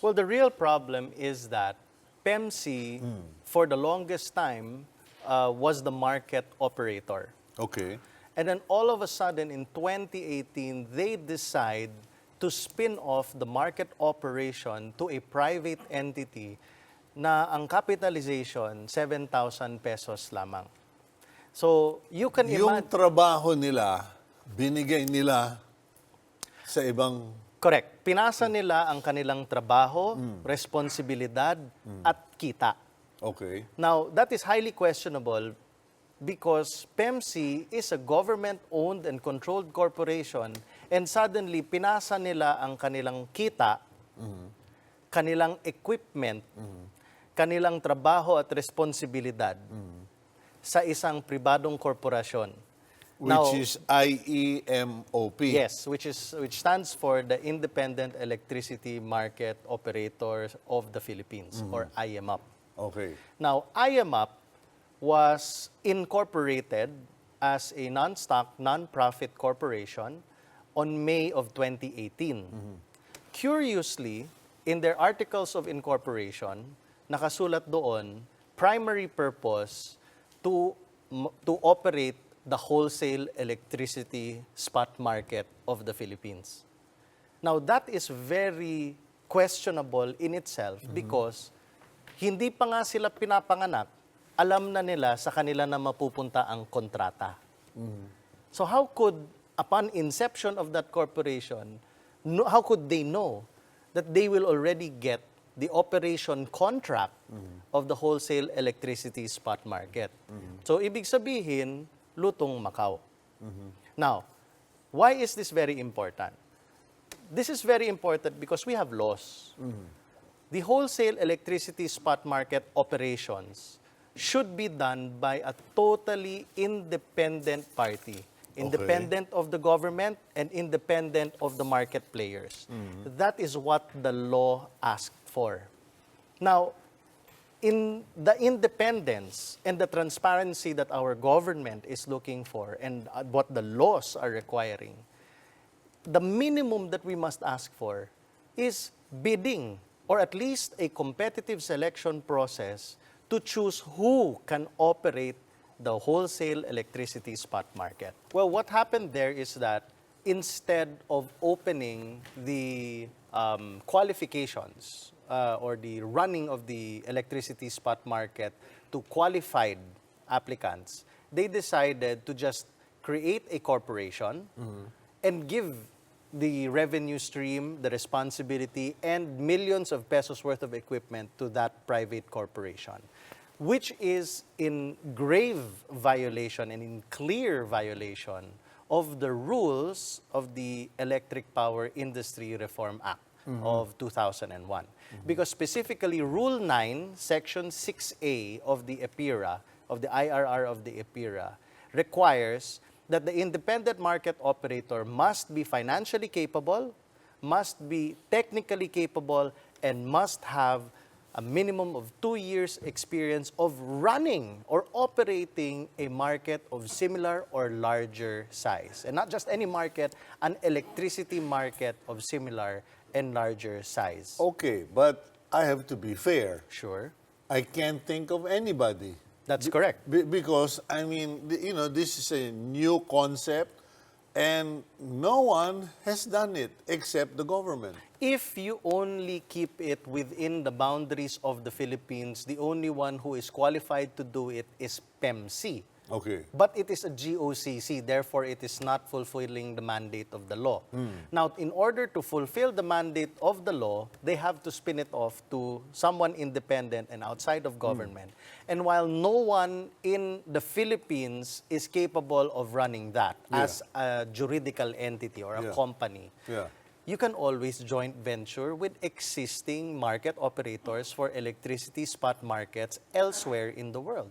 Well, the real problem is that PEMC, for the longest time, was the market operator. Okay. And then all of a sudden, in 2018, they decide to spin off the market operation to a private entity na ang capitalization, 7,000 pesos lamang. So, you can Yung imagine... trabaho nila, binigay nila sa ibang... Correct. Pinasa nila ang kanilang trabaho, responsibilidad, at kita. Okay. Now, that is highly questionable because PEMC is a government-owned and controlled corporation and suddenly pinasa nila ang kanilang kita, kanilang equipment, kanilang trabaho at responsibilidad sa isang pribadong korporasyon. Which is IEMOP. Yes, which stands for the Independent Electricity Market Operators of the Philippines, or IEMOP. Okay. Now, IEMOP was incorporated as a non-stock, non-profit corporation on May of 2018. Curiously, in their articles of incorporation, nakasulat doon, primary purpose to operate the wholesale electricity spot market of the Philippines. Now, that is very questionable in itself because hindi pa nga sila pinapanganak, alam na nila sa kanila na mapupunta ang kontrata. So how could, upon inception of that corporation, how could they know that they will already get the operation contract of the wholesale electricity spot market? So ibig sabihin, lutong Macau. Now, why is this very important? This is very important because we have laws. The wholesale electricity spot market operations should be done by a totally independent party, independent of the government and independent of the market players. That is what the law asked for. Now, in the independence and the transparency that our government is looking for and what the laws are requiring, the minimum that we must ask for is bidding or at least a competitive selection process to choose who can operate the wholesale electricity spot market. Well, what happened there is that instead of opening the qualifications or the running of the electricity spot market to qualified applicants, they decided to just create a corporation and give the revenue stream, the responsibility, and millions of pesos worth of equipment to that private corporation, which is in grave violation and in clear violation of the rules of the Electric Power Industry Reform Act of 2001. Because specifically, Rule 9, Section 6A of the EPIRA, of the IRR of the EPIRA, requires that the independent market operator must be financially capable, must be technically capable, and must have a minimum of 2 years experience of running or operating a market of similar or larger size. And not just any market, an electricity market of similar and larger size. Okay, but I have to be fair. Sure. I can't think of anybody. That's correct. Because, I mean, you know, this is a new concept and no one has done it except the government. If you only keep it within the boundaries of the Philippines, the only one who is qualified to do it is PEMC. Okay. But it is a GOCC, therefore it is not fulfilling the mandate of the law. Now, in order to fulfill the mandate of the law, they have to spin it off to someone independent and outside of government. And while no one in the Philippines is capable of running that as a juridical entity or a company, you can always joint venture with existing market operators for electricity spot markets elsewhere in the world.